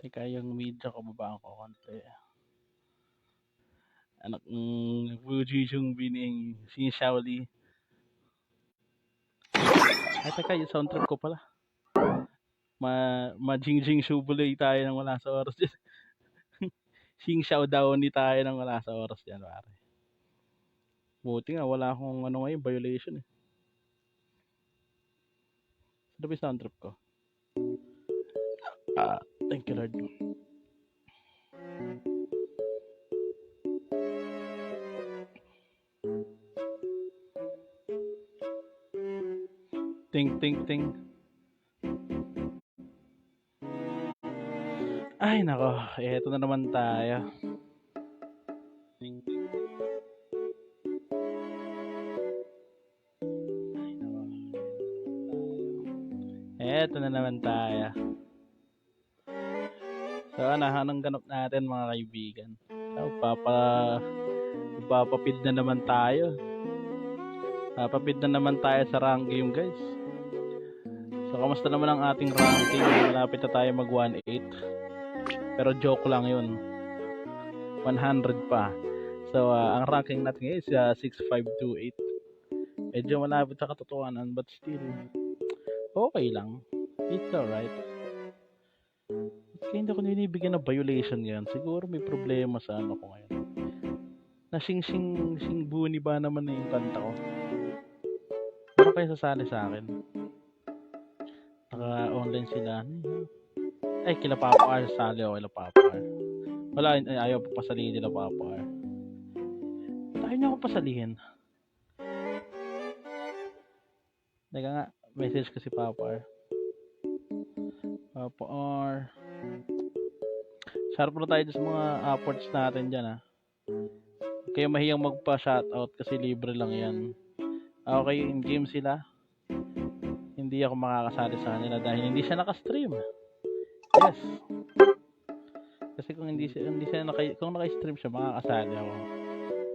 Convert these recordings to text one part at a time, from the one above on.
Teka, yung media ko babaan ko konti. Anak ng Fuji Chungbin si Shaoli. Ay, teka, yung soundtrack ko pala. Ma-jing-jing shubulay tayo nang wala sa oras dyan. Sing Xiao down ni tayo nang wala sa oras dyan, pare. Buti nga, wala akong ano ngayon, violation eh. Ano ba yung soundtrack ko? Thank you Lord. Ting, ting, ting. Ay, nako. Eto na naman tayo. Ting, ting, ting. Ay, nako. Eto na naman tayo. So, anong ganap natin mga kaibigan? So, papapid na naman tayo. Papapid na naman tayo sa rank game, guys. So, kamusta naman ang ating ranking? Malapit na tayo mag 1-8. Pero joke lang yun. 100 pa. So, ang ranking natin ngayon is 6528. Medyo malapit sa katotohanan, but still, okay lang. It's alright. Kaya hindi ako ninibigyan ng violation ngayon. Siguro may problema sa ano ko ngayon. Nasing buni ba naman na yung kanta ko? Ano kayo sasali sa akin? Naka-online sila. Ay, kila Papa R sasali ako, kila Papa R. Wala, ayaw pa pasalihin nila Papa R. Ba't ayaw niya ako pasalihin? Teka nga, message ko si Papa R. Papa R. Sharp na tayo sa mga upwards natin dyan ha. Kaya mahiyang magpa-shoutout kasi libre lang yan. Okay, in-game sila. Hindi ako makakasali sa kanila dahil hindi siya naka-stream. Yes. Kasi kung kung naka-stream siya, makakasali ako.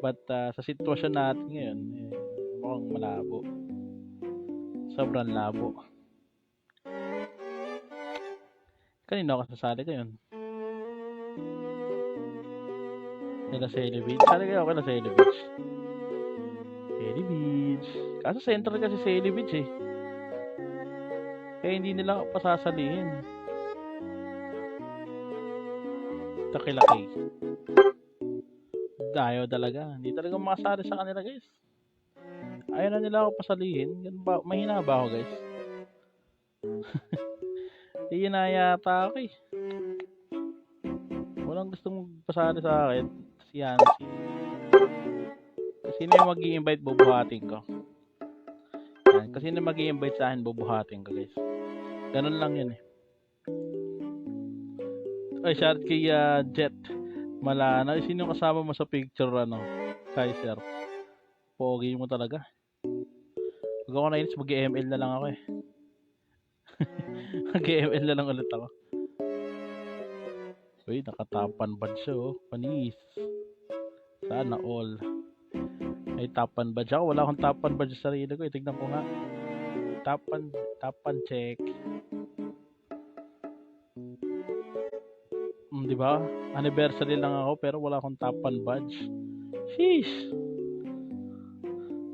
But sa sitwasyon natin ngayon, mukhang malabo. Sobrang labo. Kanina ako sasali ko yun. Nila Selly Beach. Sali kayo kila Selly Beach. Selly Beach. Kaso central kasi Selly Beach eh. Kaya hindi nila ako pasasalihin. Takilaki. Ayaw talaga. Hindi talaga makasali sa kanila guys. Ayaw na nila ako pasalihin. Mahina ba ako guys? Hindi na yata ako eh. Walang gustong pasali sa akin. Si Yancy. Kasi na yung mag-i-invite, bubuhatin ko. Yan. Kasi na mag-i-invite sa akin, bubuhatin ko guys. Ganun lang yun eh. Ay, shout kay Jet Malana. Sino kasama mo sa picture ano? Kaiser. Pogi mo talaga. Pag ako nainis, mag-ML na lang ako eh. Mag-ML na lang ulit ako. Uy, nakatapan badge siya oh. Panis. Sana all. May tapan badge ako. Wala akong tapan badge sa sarili ko. Tignan ko nga. Tapan check. Di ba? Anniversary lang ako pero wala akong tapan badge. Sheesh.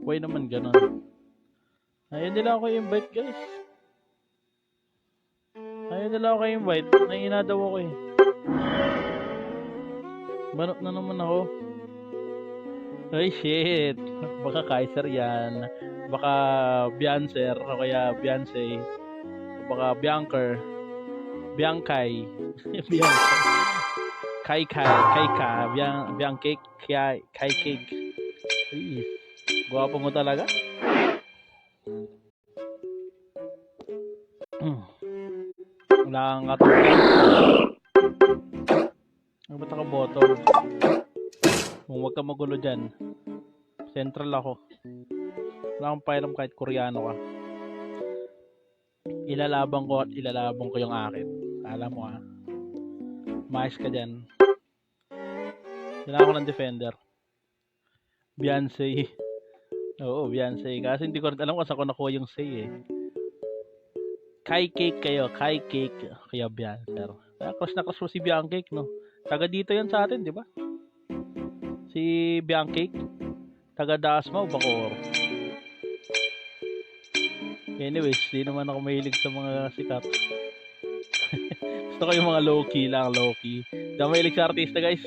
Why naman ganun? Ayun nila ako i-invite guys. Ayun nila ako i-invite. Nahihina daw ako eh. Banot na naman ako. Ay shit. Baka Kaiser yan. Baka Biancer o kaya Beyonce. Baka Bianker. Biancay. Biancay. Kai. Biancake. Kai cake. Gwapo mo talaga. Wala kang katulad. Ba't ako boto? Kung huwag ka magulo dyan. Central ako. Wala akong pairam kahit Koreano ka. Ilalabang ko yung akin. Alam mo ah. Maayos ka dyan. Kailangan ko ng defender. Beyonce. Oo, Beyonce. Kasi hindi ko rin alam kung saan ko nakuha yung say eh. Kai cake kayo. Kai cake. Kaya Beyonce. Crush na crush mo si Biancake, no? Taga dito yan sa atin, di ba? Si Biancake. Taga Dasma o Bacoor. Anyways, di naman ako mahilig sa mga sikat. Gusto ko yung mga low-key lang, low-key. Di ako mahilig sa artista, guys.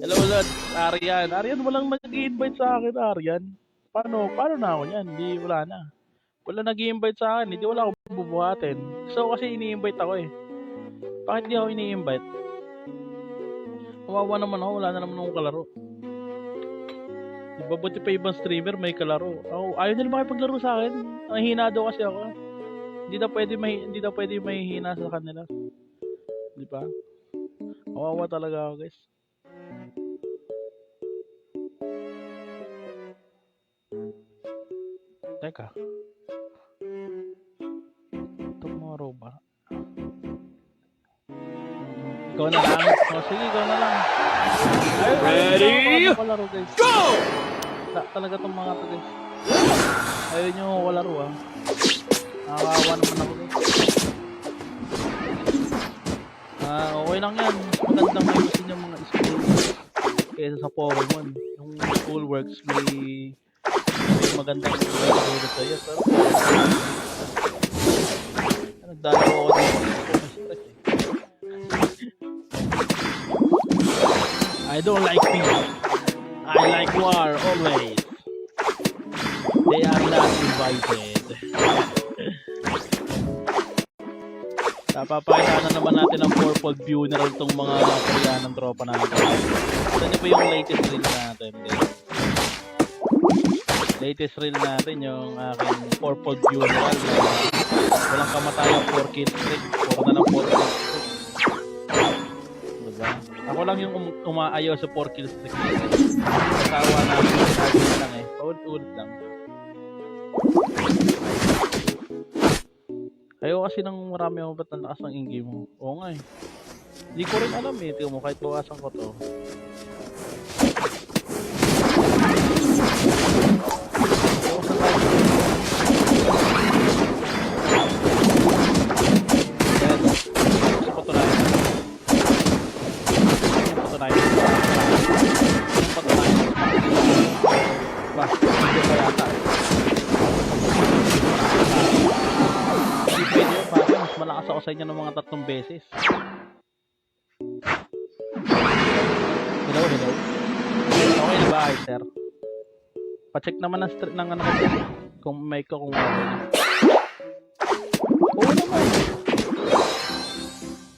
Hello, Lord. Arian. Arian, walang nag-i-invite sa akin, Arian. Paano na ako yan? Hindi, wala na. Wala nag-i-invite sa akin. Hindi, wala akong bubuhatin. So, kasi ini-invite ako eh. Bakit di ako ini-invite? Kawawa naman ako, wala na naman akong kalaro. Diba, buti pa ibang streamer may kalaro. Ako, ayaw nila makipaglaro sa akin. Ang hina daw kasi ako. Hindi daw pwede mahihina sa kanila. Di ba? Kawawa talaga ako, guys. Teka. Tomorrow ba? Ikaw na lang. O, sige, ikaw na lang. Ready? Go! Talaga itong mga to, guys. Ayaw nyo walaro, ah. Nakakawa naman ako, guys. Okay lang yan. Magandang ayusin yung mga school kaysa sa Pokemon. Yung school works may magandang ulit sa'yo. Pero nagdalo ako dito. I don't like peace. I like war always. They are not invited. Papakita na naman natin ang purple funeral itong mga Koreanong tropa natin. Ito niyo po yung latest reel natin. Latest reel natin yung aking purple funeral. Walang kamatayang 4 kill streak. Puro na lang 4 kill streak. Diba? Ako lang yung umaayaw sa 4 kill streak. Kasawa namin. Target lang eh. Paulit-ulit lang. Ayaw kasi nang marami ako ba't ang lakas ng in-game mo. Oo nga eh. Hindi ko rin alam eh. Tingnan mo kahit bawasan ko to. Malakas ako sa inyo ng mga 3 beses. Hello. Okay na ba, sir? Pa-check naman ng street ng ano ko kung may ko kung okay na. Oo naman.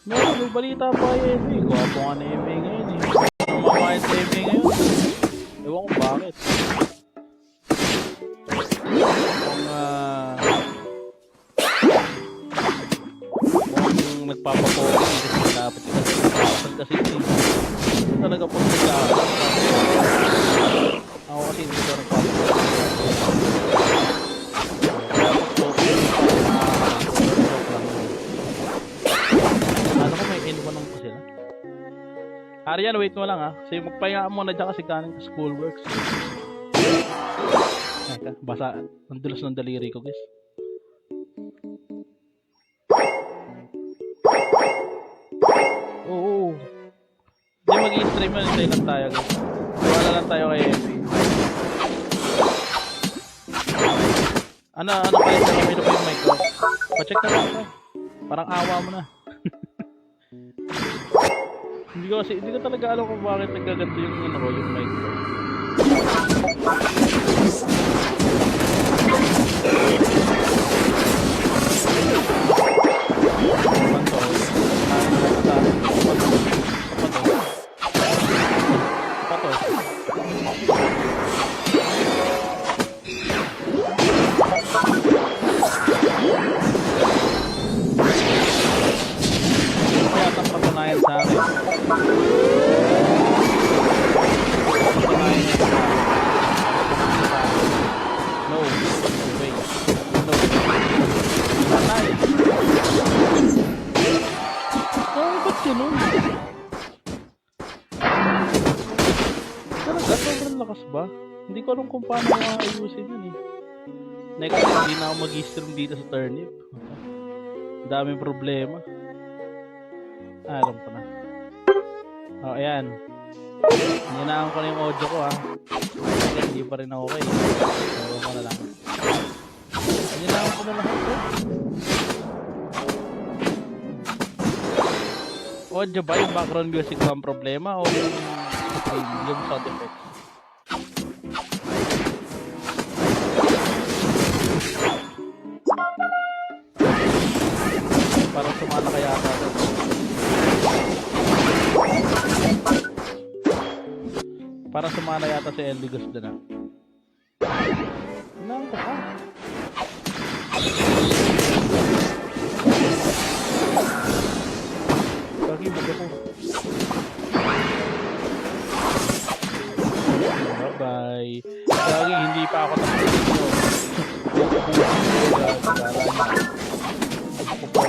May balita pa kay Emi. Gwapo nga na Emi ngayon eh. Mamahit sa Emi ngayon. Ewan ko bakit. Kung nagpapapokin kasi dapat kasi talaga po ako kasi hindi ko nagpapapokin. Ano ko may N1 pa sila? Arian, wait mo lang ha. Kasi magpahinga muna dyan kasi galing sa schoolworks. Ay, basa. Ang dulas ng daliri ko, guys. Oo. Hindi mag-i-stream yun. Hintay lang tayo, guys. Wala lang tayo kay MP. Ano kayo sa kami na pa yung mic ko? Pa-check na lang ito. Parang awa mo na. Hindi ko talaga alam kung bakit nagkaganto yung ano ko, yung mic ko. Patunayan sa akin. No. Wait. No. Patay. Ba't ganun? Talaga, sobrang lakas ba? Hindi ko alam kung paano ayusin yun eh. Next, hindi na ako mag-stream dito sa Turnip. Daming problema. Alam ko na. Oh, ayan. Hinaan ko na yung audio ko, ha. Okay, hindi pa rin okay. Ewan ko na lang. Hinaan ko na lahat, audio ba yung background music ba ang problema o yung sound effects? Parang sumala kaya ata. Parang sumala yata si Eldigos doon, ah. Hinaan ko pa. Lagi mo ko. Bye-bye. Lagi hindi pa ako tapos dito.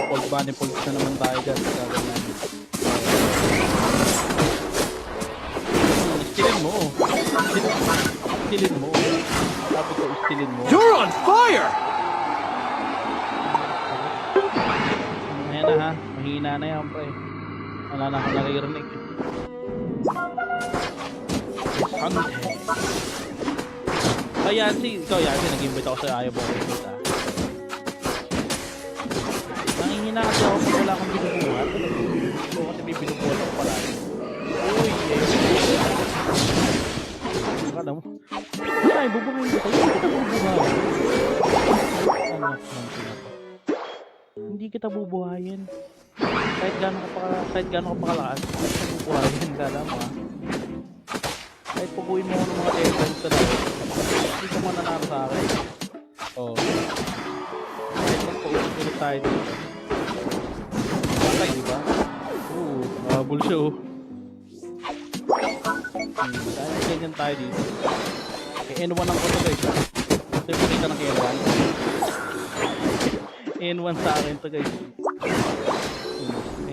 Pag manifolds na naman tayo dyan. Istilin mo. Istilin mo. Sabi ko, istilin mo. You're on fire! Ayan na, ha. Mahina na yan, pre. Wala na akong naririnig. Sunday. Ayan, ikaw, Yancy, nag-invite ako sa ayaw mo ko invite, ha. Nangingina kasi ako kung wala akong binubuhat. So, kasi may binubuhat ako pala. Uy, akala mo. Ay, bubuhin ko. Hindi kita bubuhayin. Hindi kita bubuhayin. Kahit gano'n ka pakalakas, hindi kita bubuhayin. Kala mo, ha. Kahit puguin mo ng mga airlines na lang, hindi ka mananaro sa akin. Oo. Kahit magpaulit tayo dito. Bakay, diba? Oo, mahabol siya, oh. Dahil ganyan tayo dito. N1 ang ko to, guys. Ito yung pakita ng N1. N1 sa akin to, guys.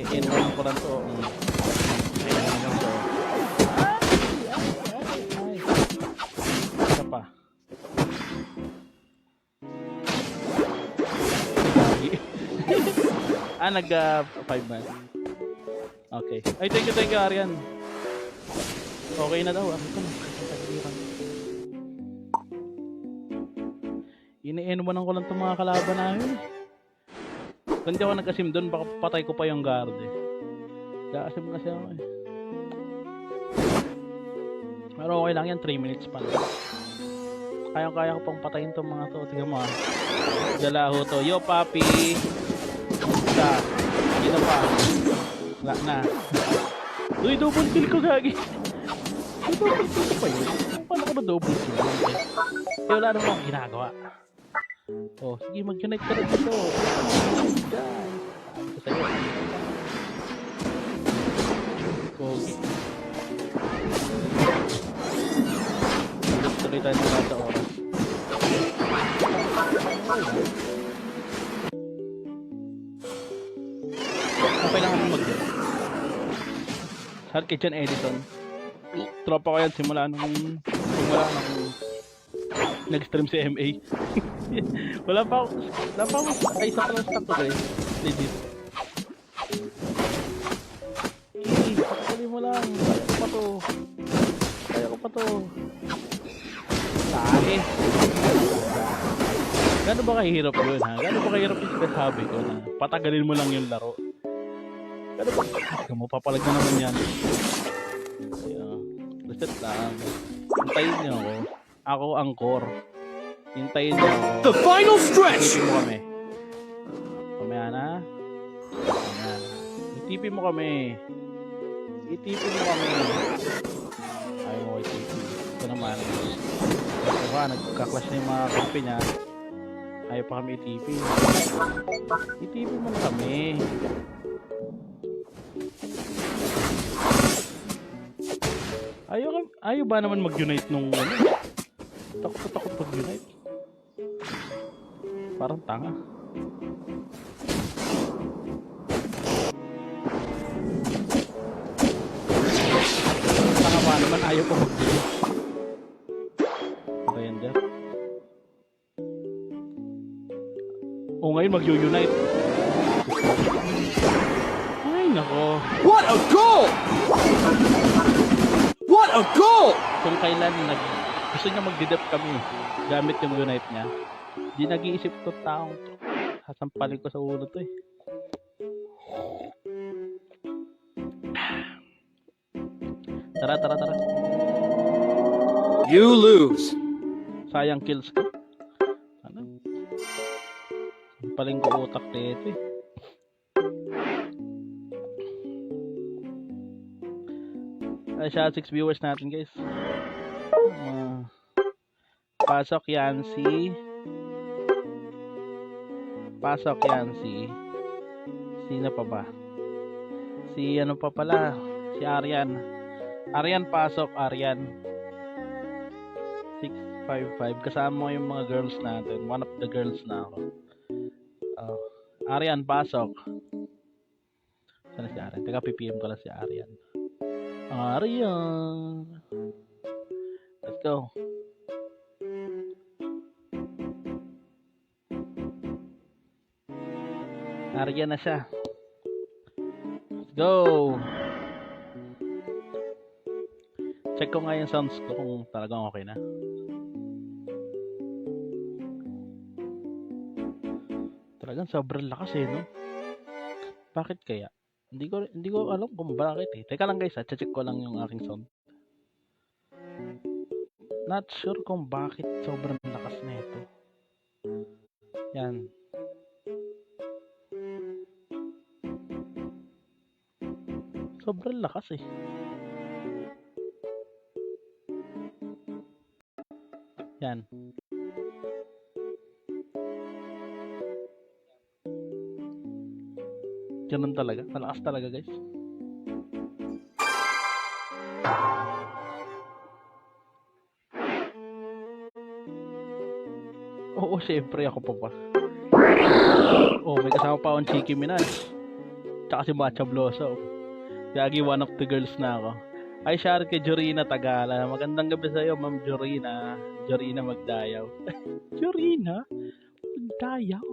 N1 ang ko lang to. N1 lang to. Isa pa. Nag 5 man. Okay. Ay, thank you, Arian. Okay na daw. Ako na. Ini-N1 ko lang itong mga kalaban namin. Kung di ako nag-asim doon, baka patay ko pa yung guard, eh. Nag-asim kasi ako, eh. Pero okay lang yan, 3 minutes pa lang. Kaya ko pang patayin itong mga to. Tingnan mo, ha. Galaho to. Yo, papi! Isa. Ino pa. Wala na. Uy, double kill ko, gagi. Double kill ko pa yun. Paano ko na double kill? Eh, wala naman akong ginagawa. Oh, sige, mag-unite ka na dito. Diyan. Saan ko sa'yo? Kogi. Tuloy tayo na sa oras. Okay lang ako mag-unite. Saan kay John Edison? Tropa ko yan simula nung nag-stream si MA. wala pa ako ay isa pa lang stock ko, guys. Legit. Patuloy mo lang. Kaya ko pa to. Tae. Gano'n ba kahirap yun, ha? Gano'n ba kahirap yung sinasabi ko na patagalin mo lang yung laro? Gano'n ba? Ikaw mo, papalag na naman yan. Reset lang. Hintayin niyo ako. Ako ang core. Hintayin niyo ako. The final stretch! Itipin mo kami. Mamaya na. Itipin mo kami. Ayaw mo itipin. Ito naman. Diba, nagka-clash na yung mga kampi niya. Ayaw pa kami itipin. Itipin mo na kami. Ayaw ba naman mag-unite nung ano? Takot mag-unite. Parang tanga. Tanga ba naman, ayaw pa mag-unite. Render. O ngayon mag-unite. Ay! Nako, What a goal! What a goal! kung kailan gusto niya magdidep kami gamit yung unite niya, di nag-iisip to taong to. Sasampalin ko sa ulo to eh. Tara, tara, tara. You lose. Sayang kills ko. Ano? Sampalin ko utak nito eh. Ay, siya 6 viewers natin guys. Pasok yan si sino pa ba? Si ano pa pala? Si Aryan. Aryan, pasok Aryan. 655 kasama mo yung mga girls natin. One of the girls na ako. Aryan, pasok. Sana si Aryan? Teka, PPM ko lang si Aryan. Aryan. Let's go. Aryan na siya. Let's go. Check ko nga yung sounds ko kung talagang okay na. Talagang sobrang lakas eh, no? Bakit kaya? Hindi ko alam kung bakit eh. Teka lang guys, check ko lang yung aking sound. Not sure kung bakit sobrang lakas na ito. Yan. Sobrang lakas eh. Yan. Ganun talaga. Malakas talaga guys. Oo, syempre ako pa ba. Oh, may kasama pa akong Chiki Minaj. Tsaka si Matcha Blossom. Gagi, one of the girls na ako. Ay, shout kay Jorina Tagala. Magandang gabi sa'yo, Ma'am Jorina. Jorina Magdayaw. Jorina? Magdayaw?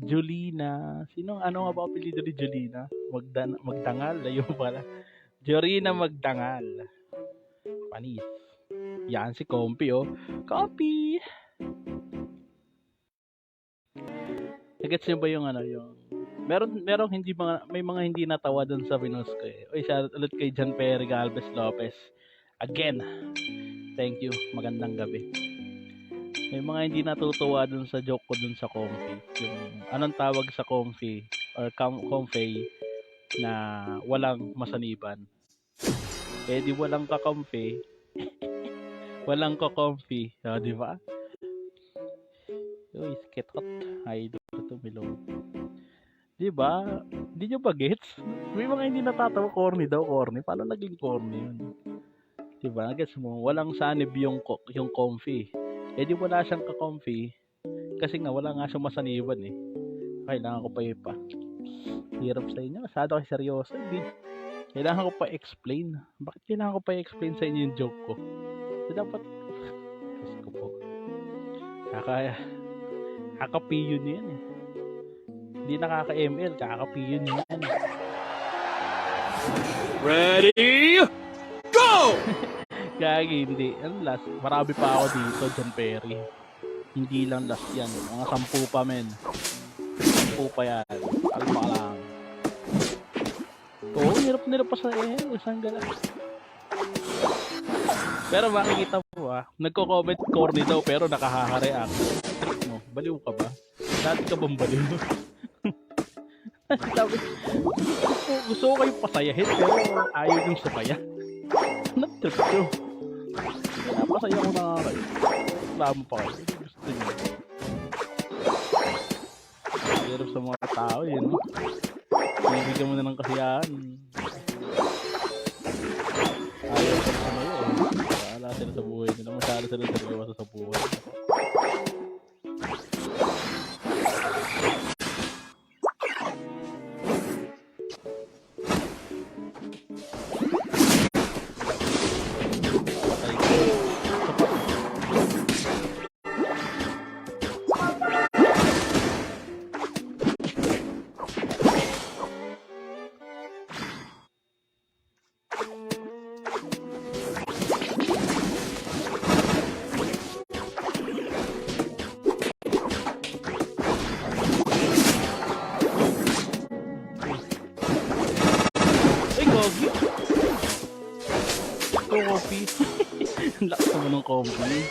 Jolina. Ano nga ba apelido ni Jolina? Magdangal. Ayun pala. Jorina Magdangal. Panis. Yan si Compi, oh. Compi! Nagets niyo ba yung yung merong hindi may mga hindi natawa doon sa Venus ko eh. Oy, shout ulit kay John Perry Galvez Lopez. Again, thank you. Magandang gabi. May mga hindi natutuwa doon sa joke ko doon sa Comfy. Yung anong tawag sa Comfy or Comfy na walang masaniban. Eh di walang ka-comfy. Walang ka-comfy. Di ba? Uy, skitot. Idol to below. Diba? Hindi nyo ba gets? May mga hindi natatawa, corny daw, corny. Paano naging corny yun? Diba? Gets mo? Walang sanib yung comfy. Eh di wala siyang ka-comfy. Kasi nga, wala nga siyang masaniban eh. Kailangan ko pa. Hirap sa inyo. Masyado kayo seryoso. Hindi. Kailangan ko pa explain. Bakit kailangan ko pa explain sa inyo yung joke ko? So, dapat... Diyos ko po. Kaka-piyo niya yan eh. Hindi nakaka-ML, kaka-piyo niya yan. Ready? Go! Gagi, hindi. Ano last? Marami pa ako dito, John Perry. Hindi lang last yan. Mga 10 pa, men. 10 pa yan. Kalma ka lang. Oo, hirap nila pa sa isang gala. Pero makikita mo nagko-comment corny daw pero nakahaha-react. Trick mo, baliw ka ba? Dati ka bang baliw? Sabi, gusto ko kayong pasayahin pero ayaw yung sapaya. Nag-trip ko. Napasaya ko na nga kayo. Wala mo pa kayo. Gusto nyo. Hirap sa mga tao yun. Bibigyan mo na ng kasiyahan. Ayaw ka sa mga yun. Wala sila sa buhay nila. Masyado sila seryoso sa buhay. ng company.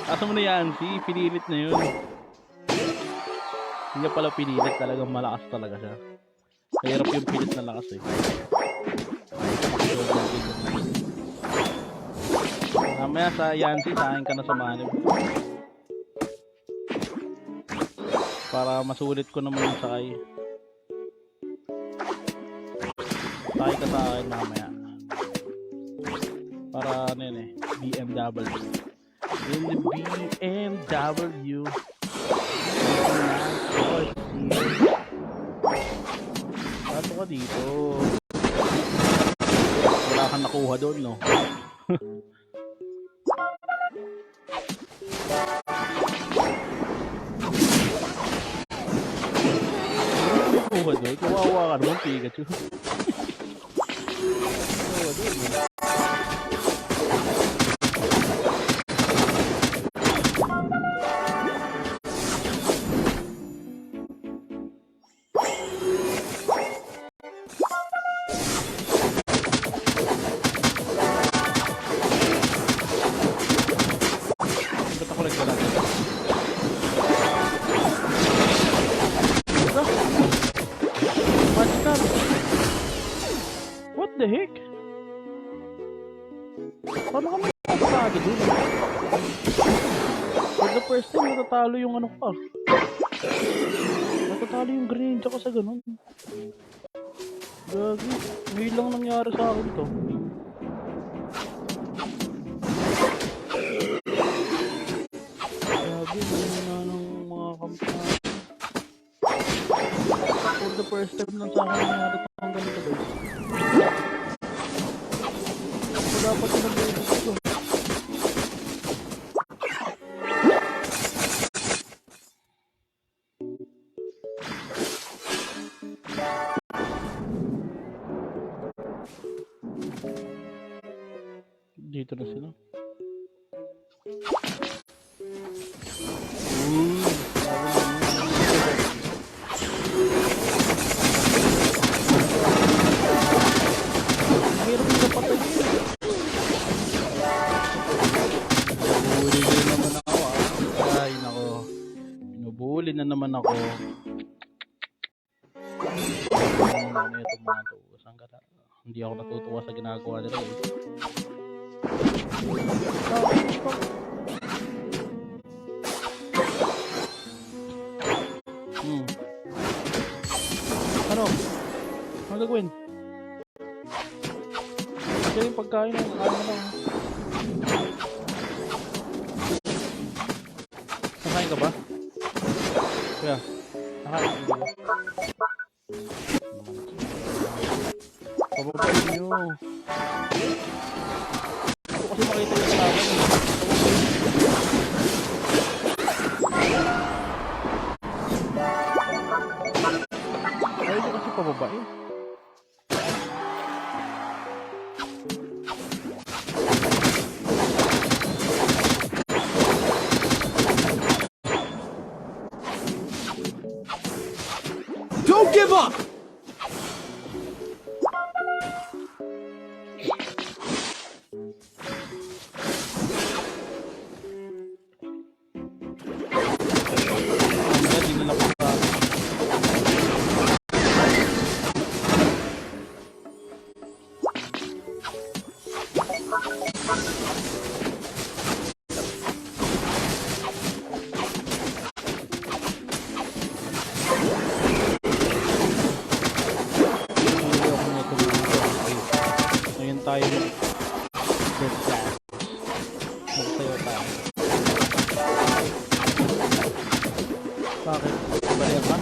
Asa mo na yan, si pinilit na yun. Hindi pala pinilit, talagang malakas talaga siya. Mahirap yung pilit na lakas eh. Mamaya sa Yancy, sa akin ka na sumanib. Para masulit ko naman yung sakay. Sakay ka sa akin mamaya. Para ano yun eh, BMW. In the BMW. Pato ka dito. Wala kang nakuha doon, no? Nakuha doon? Kawawa ka naman, Pikachu. Nakuha doon, no? What the heck? Paano ka makakasado dun? For the first time, natatalo yung ano pa. Natatalo yung Greninja ko sa ganun. Gagi, may lang nangyari sa akin to. Gagi, may na ng mga kampan. For the first time lang sa akin nangyari ito ang ganito guys. So dapat yung nag-edit ito. Dito na sila. Meron na patay yun. Binubuli na naman ako ah. Ay nako. Binubuli na naman ako. Ito mga to. Saan ka na? Hindi ako natutuwa sa ginagawa nila eh. Ano? Ano gagawin? Kaya yung pagkain ng kaya mo lang. Nakain ka ba? Kaya, nakain ka ba? Pababain nyo. Ito kasi makita yung tawag eh. Ayaw nyo kasi pababain. Don't give up! Hindi nila pa sa ngayon tayo mag-first class. Magsayo tayo. Bakit? Balihan ka?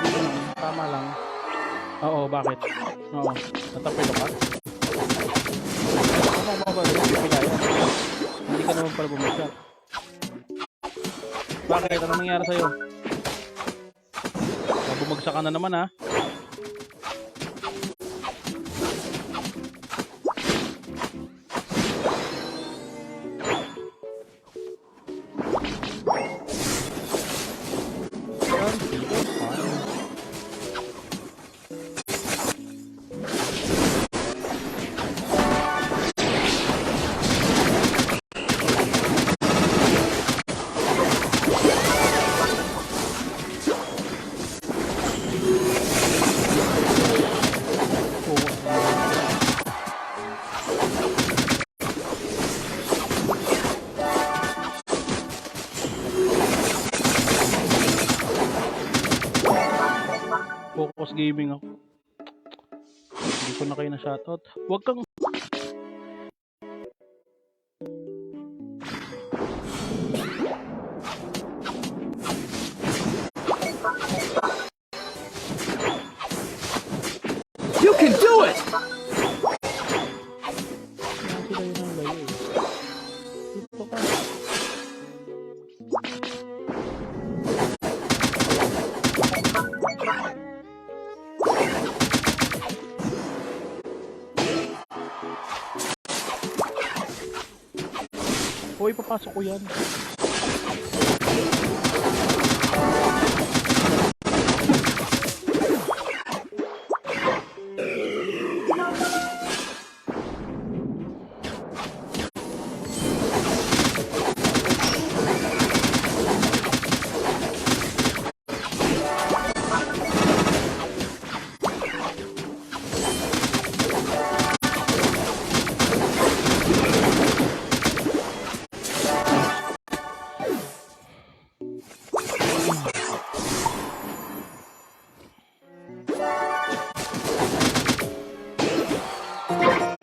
Hindi naman. Tama lang. Oo, bakit? Oo. Natapay ka pa? Ano ba ba? Hindi ka naman pala bumagsak. Bakit? Ano nangyari sa'yo? Bumagsak ka na naman ha? Focus gaming ako. Hindi ko na kayo na shoutout. Huwag kang... You can do it! Kaya sila yun ang layo eh. Dito ka. Hoy, papasok ko yan.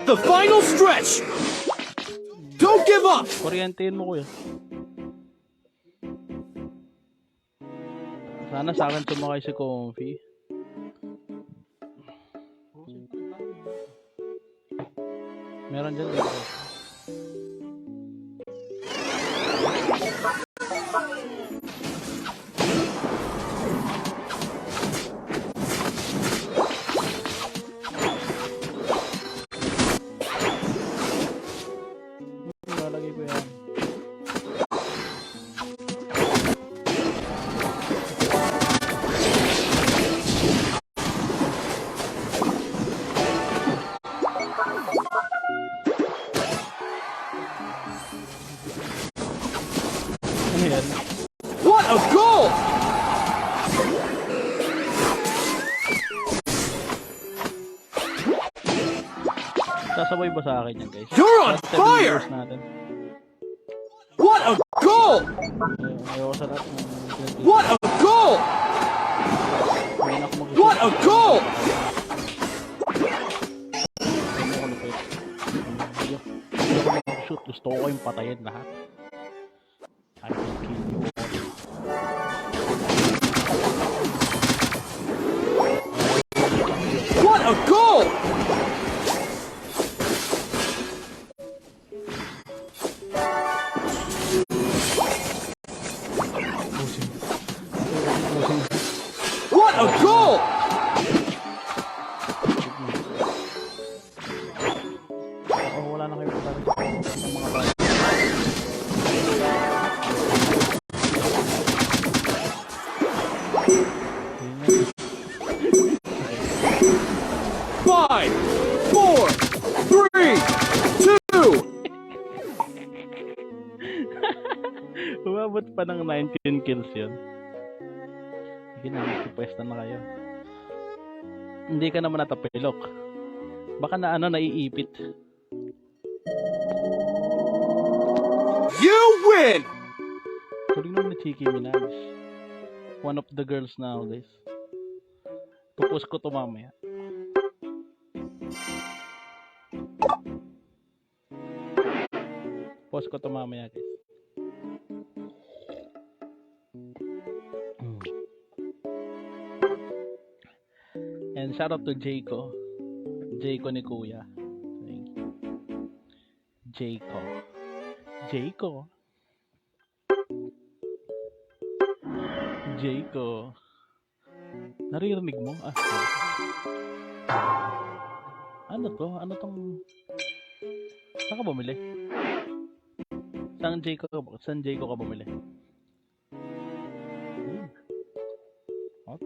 The final stretch! Don't give up! Kuryentehin mo kuya. Sana sa akin sumakay si Comfy. Meron dyan dito. Lalagay ko yan. Ano yan? What a goal! Sasabay ba sa akin yan guys? You're on Last 7 fire! viewers natin. What a goal! Ayoko sa lahat ng What a goal! Hindi na ako mag-shoot. What a goal! Hindi ako lupit. Hindi ako mag-shoot. Gusto ko kayong patayin lahat. I will kill you all. What a goal! What a goal! Oh, wala na kayo pagkakas ng mga bagay. Five, four, three, two. Umabot pa ng 19 kills yun. Sige na, magpupwesta na kayo. Hindi ka naman natapilok. Baka na naiipit. You win! Tuloy naman ni Chiki Minaj. One of the girls nowadays. Pupus ko to mamaya. Post ko to mamaya guys. And shout out to Jayco. Jayco ni Kuya. Thank you. Jayco. Jayco. Jayco. Naririnig mo? Ah, sorry. Ano to? Ano tong... Saan ka bumili? Saan Jayco ka bumili? Hot?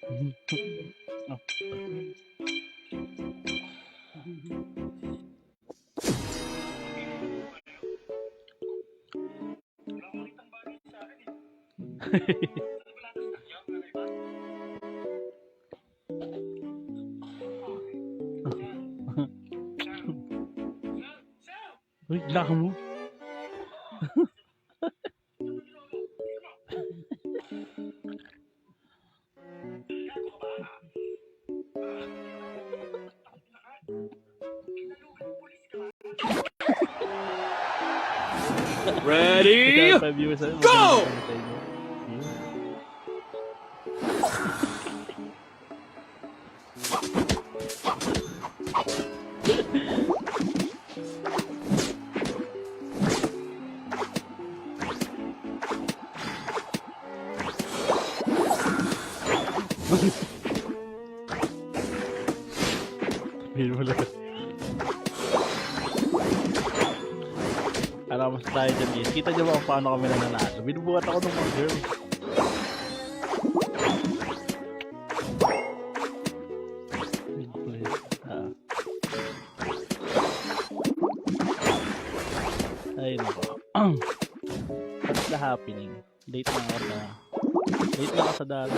Oh. Uy, laka mo. Ready? Go! Go! Sabihin mo lang. Alam mo sa tayo dyan guys. Kita nyo ba kung paano kami nananalo? Binubuhat ako ng mga girls. Ay nako. What's the happening? Late na ako sa dalo.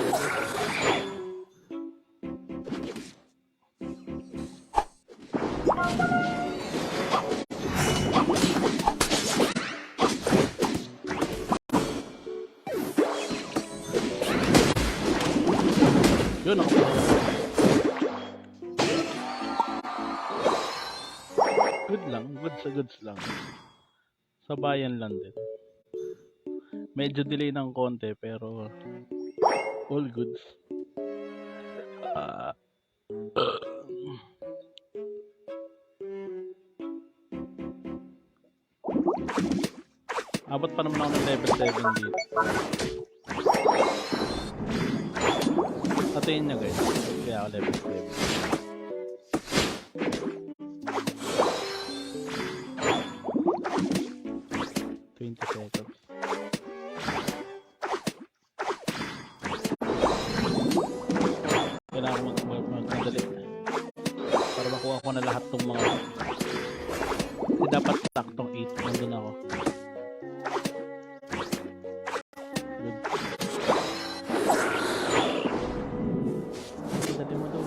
Yun ako. Good lang, goods lang. Sa bayan lang din. Medyo delay ng konti pero all goods. Abot pa naman ako ng level 7 dito. Patayin nyo guys. Kaya ako level 7. 20 seconds. Kailangan ko magmadali para makuha ko na lahat ng mga kasi dapat taktong 8 nandun ako. Good. Dali mo daw.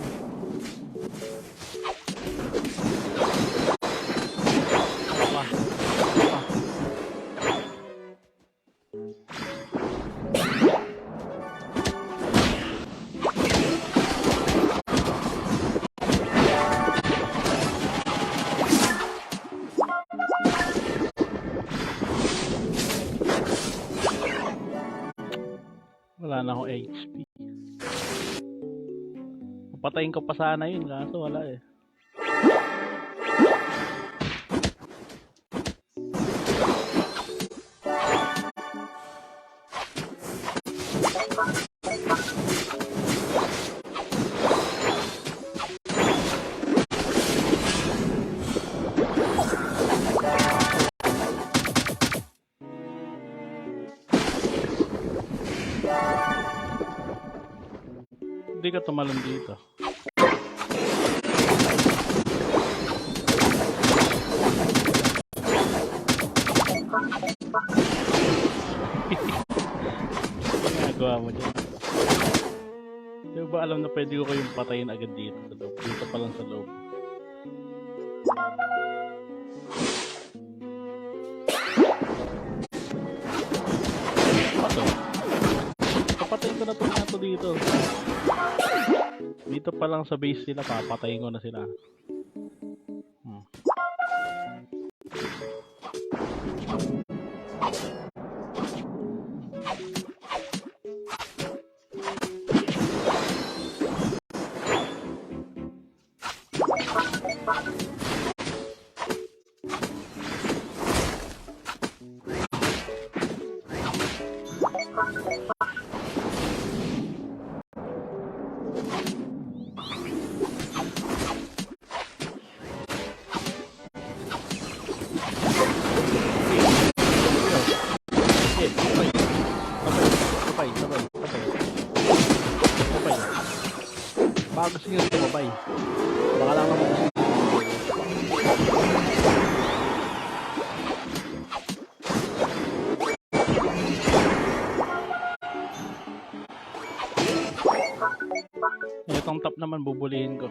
Wala na akong HP. Patayin ko pa sana yun kaso wala eh. Hindi ka tumalon dito. Nagawa mo dyan. Di ba alam na pwede ko kayong patayin agad dito sa loob? Dito pa lang sa loob. Pato. Papatayin ko na ito dito. Dito pa lang sa base sila, papatayin ko na sila. Sabay. Baka gusto nyo tumabay. Baka lang naman gusto itong top naman bubulihin ko.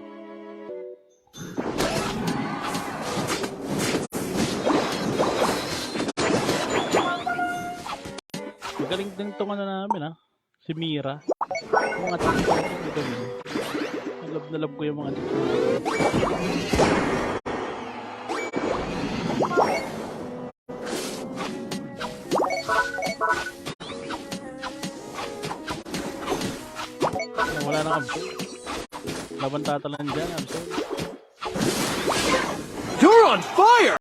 Magaling din itong ano namin ha. Si Mira. Mga tips ko ito rin. Na love ko yung mga tips namin. Wala na kami. Laban tatalan dyan. I'm sorry. You're on fire!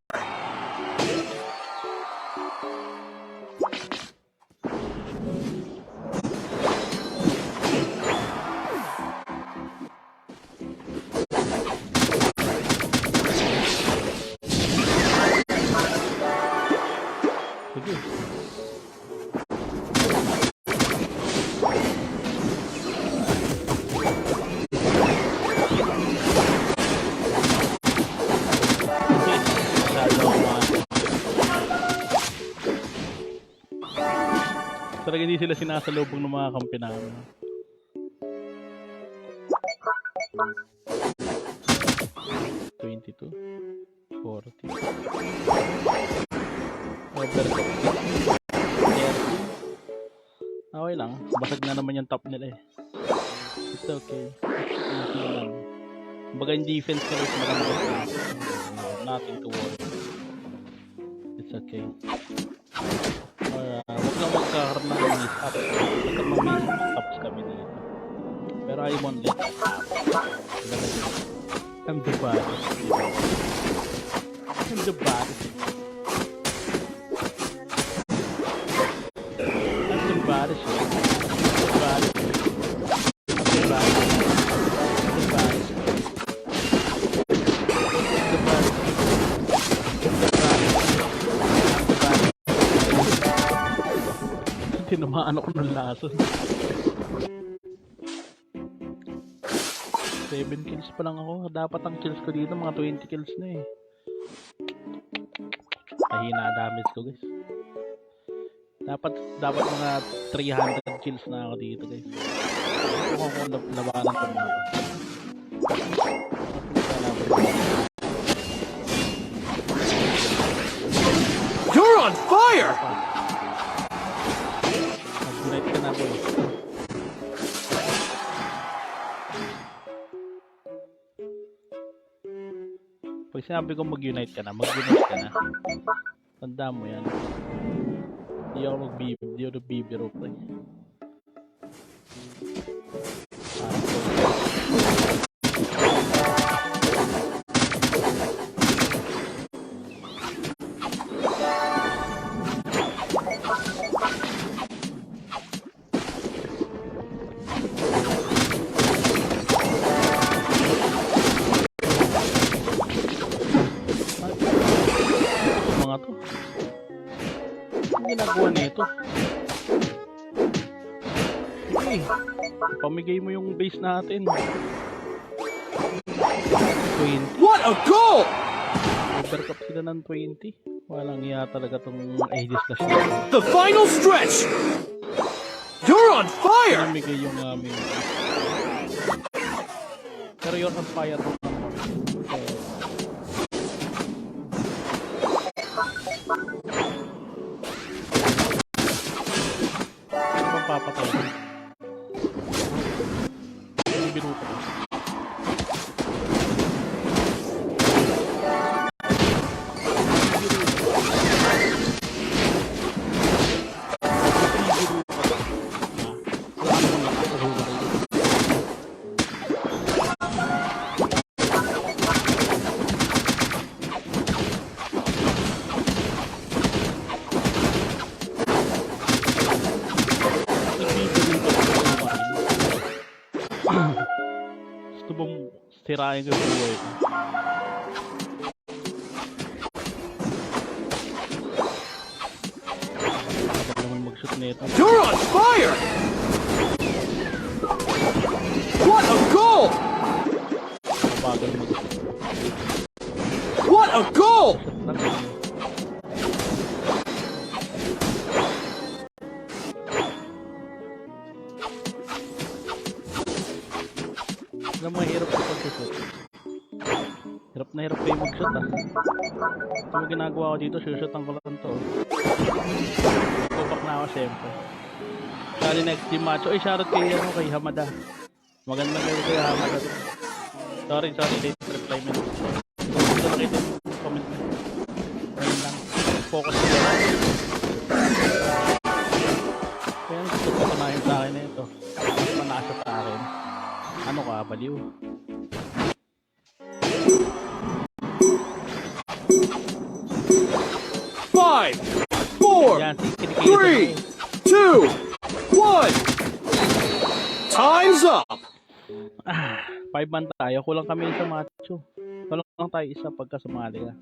Sige. Talaga hindi sila sinasalubong ng mga kampi namin. $22, $40. Overcook. 30. Okay lang. Basag na naman yung top nila eh. It's okay. Easy lang. Kumbaga yung defense nila is maganda. Nothing to worry. It's okay. Huwag lang magkakaroon ng miss-up. Pagkat mag-miss-ups kami dito. Pero I won't let it happen. I'm the baddest. I'm the baddest. I'm the baddest. I'm the baddest. I'm the baddest. I'm the baddest. I'm the baddest. Tinamaan ako ng lason. 7 kills pa lang ako. Dapat ang kills ko dito mga 20 kills na eh. Mahina damage ko guys. Dapat mga 300 kills na ako dito guys. Kung ako labanan ko na ako. You're on fire! Mag-unite ka na boy. Pag sinabi ko mag-unite ka na, mag-unite ka na. Tanda mo yan. Hindi ako magbibiro pa eh. Mga to. Ang ginagawa nito. Sige. Pamigay mo yung base natin. 20. What a goal! Overcup sila ng 20. Walang iya talaga tong Aegis Slash na. The final stretch! You're on fire! Pinamigay yung aming. Pero you're on fire. Ano bang papatay? Yung binuto ko. Gusto bang sirain ko yung buhay ko? Dapat naman mag-shoot nito. You're on fire! What a goal! bagal mag What a goal! Alam mo, hirap sa pag-shoot. Hirap na hirap kayo mag-shoot ah. Ito yung ginagawa ko dito, shoot-shootan ko lang to. Tupak na ako siyempre. Sali next team match. Oy, shoutout kay, kay Hamada. Magandang gabi kay Hamada. Sorry, late reply mo. Gusto na kayo comment mo. Ayun lang. Focus ko lang. Kaya gusto ko panahin sa akin na ito. Mas manasa sa akin. Ano ka, baliw? Five, four, Yan, kinikita three, two, one. Time's up. 5 man tayo. Kulang kami sa macho. Kulang lang tayo isa pagka sumali ka.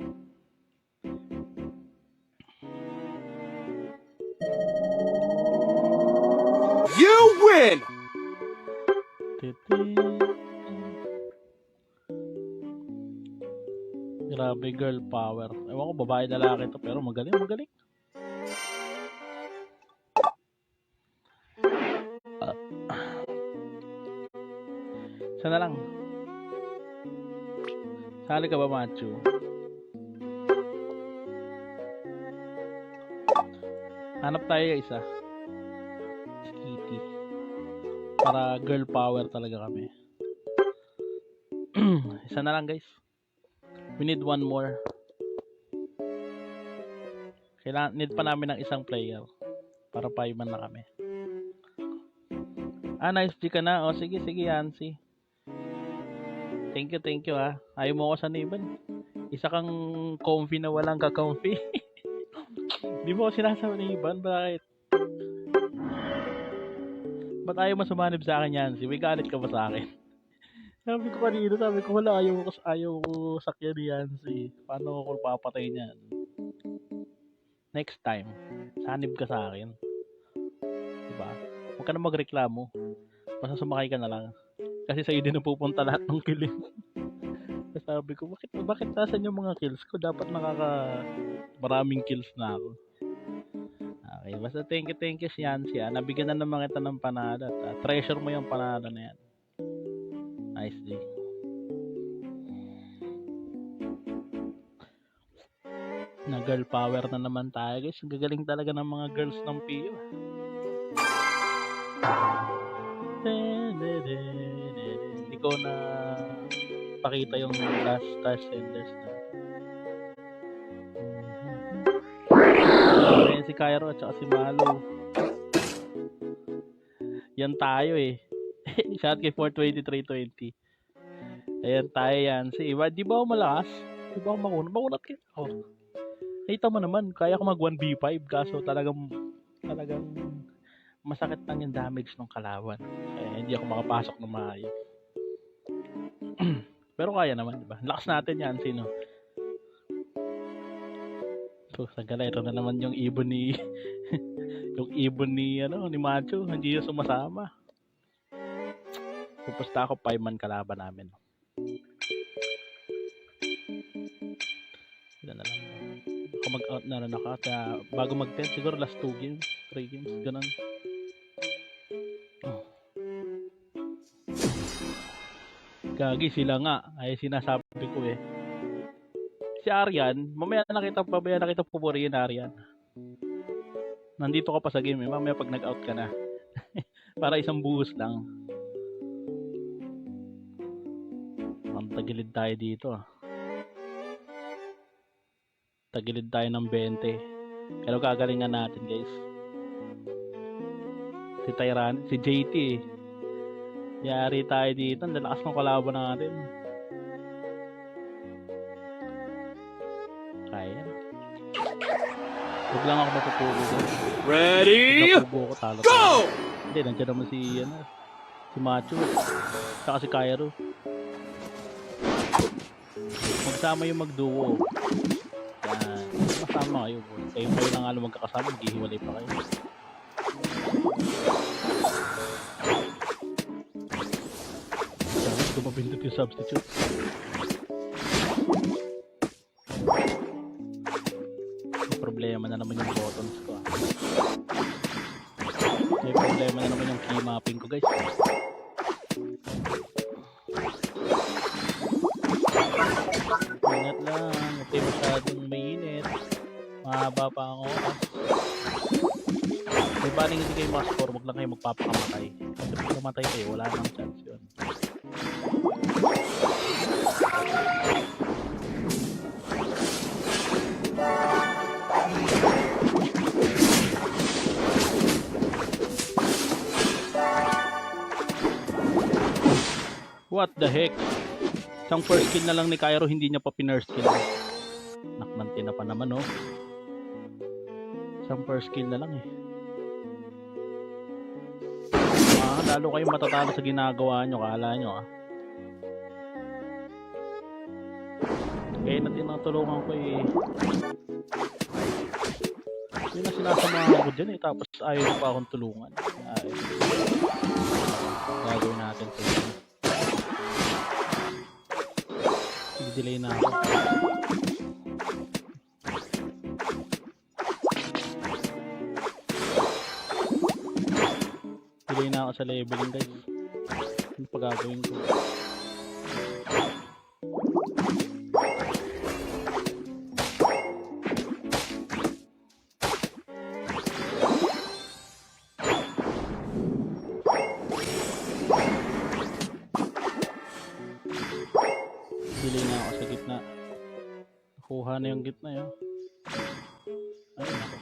You win. Grabe, girl power. Ewan ko, babae lalaki to, pero magaling. Sana lang. Sali ka ba, macho? Hanap tayo isa. Kitty. Para girl power talaga kami. Isa na lang, guys. We need one more. Need pa namin ng isang player. Para 5 man na kami. Nice G ka na. O, sige, Yancy. Thank you ha. Ayaw mo ako sa Niban. Isa kang comfy na walang ka-comfy. Di mo ako sinasama ni Iban. Bakit? Ba't ayaw mo sumanib sa akin, Yancy? May galit ka ba sa akin? Sabi ko kanina, wala, ayaw ko sakyan ni Yancy. Paano ako papatay niyan? Next time, sanib ka sa akin. Diba? Huwag ka na magreklamo. Basta sumakay ka na lang. Kasi sa'yo din napupunta lahat ng kill. Sabi ko, bakit nasan yung mga kills ko? Dapat maraming kills na ako. Okay, basta thank you Yancy. Nabigyan na naman kita ng panalo. Treasure mo yung panalo na yan. Nice day. Na girl power na naman tayo, guys. Gagaling talaga ng mga girls ng PO. Hindi ko na pakita yung last star senders na. Ayan si Cairo at saka si Malo. Yan tayo eh. Shot kay 423.20. Ayan tayo yan. Di ba ako malakas? Di ba ako makunat kayo? Oh. Nakita mo naman, kaya ko mag 1v5 kaso talagang masakit lang yung damage ng kalaban. Kaya hindi ako makapasok ng maayos. Pero kaya naman, di ba? Lakas natin yan, sino? So, sa galero na naman yung ibon ni ni Macho, hindi yung sumasama. Pupusta ako 5 man kalaban namin. Ilan na lang. Ako mag-out na rin ako. Kaya bago mag-10, siguro last 2 games, 3 games, ganun. Gagi sila nga. Ay sinasabi ko eh. Si Aryan, mamaya nakita pupurihin Aryan. Nandito ka pa sa game eh. Mamaya pag nag-out ka na. Para isang buhos lang. Ang tagilid tayo dito. Tagilid tayo ng 20. Pero gagalingan natin guys. Si Tyran, si JT eh. Yari tayo dito. Ang lalakas ng kalaban natin. Kaya. Huwag lang ako matutubo. Ready? Ko, talo go! Hindi, nandiyan naman si Macho. Saka si Cairo. Magsama yung magduo. Yan. Masama kayo. Kayo lang alam magkakasama. Maghihiwalay pa kayo. ko mapindot yung substitute. May problema na naman yung buttons ko. May problema na naman yung key mapping ko, guys. Ingat lang, huwag kayo masyadong mainit. Mahaba pa ang oras. May baling hindi kayo makascore, huwag lang kayo magpapakamatay. Kasi pag namatay kayo, wala nang chance yun. What the heck? Isang first kill na lang ni Cairo, hindi niya pa pinurst kill. Naknanti na pa naman, oh. Isang first kill na lang eh. Lalo kayong matatalo sa ginagawa nyo, kala nyo ah. Kaya natin natulungan ko eh. Yun na sinasamahan ko dyan eh, tapos ayaw na pa akong tulungan. Ay, gagawin natin ito. Delay na ako. Delay na ako sa leveling, guys. Ano pa gagawin ko? Delay na ako sa gitna. Nakuha na yung gitna yun. Ayun ako.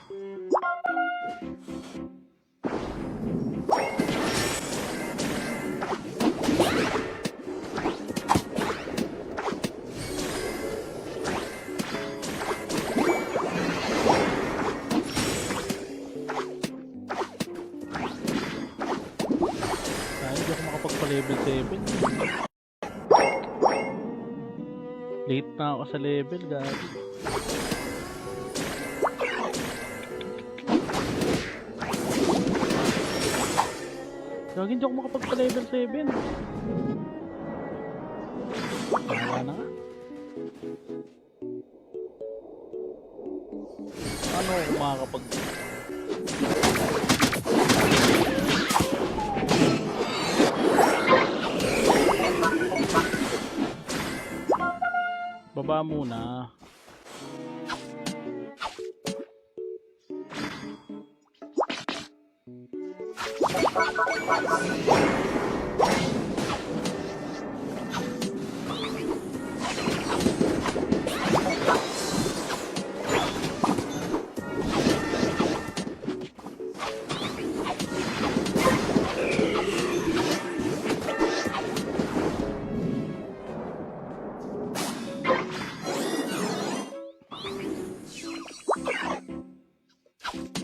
Hindi ako makapagpa-level 7. Late na ako sa level, guys. Gagawin hindi ako makapagpa-level 7. Wala na nga. Ano ako makakapag... Baba muna.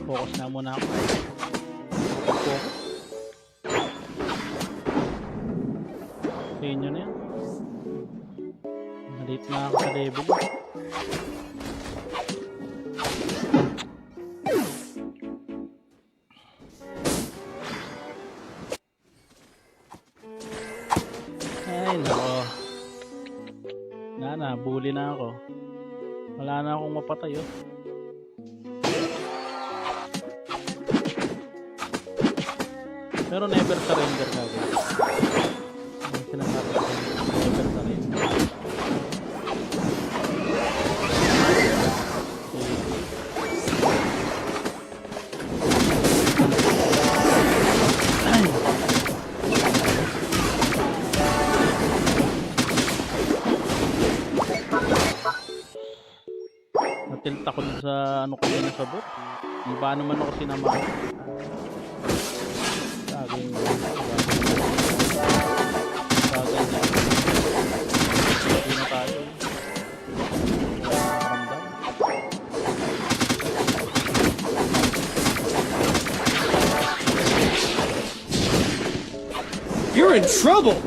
Focus na muna ako. Focus. Sa inyo na yan. Nalit na ako sa level. Ay nako. Bully na ako. Wala na akong mapatay oh. Pero never surrender ka guys. Ang sinasabi ko, never surrender. Natilt ako sa ano ko na sa bot. Hindi ba naman ako sinamahan? Bagay na. Hindi na tayo. Ramdam. You're in trouble!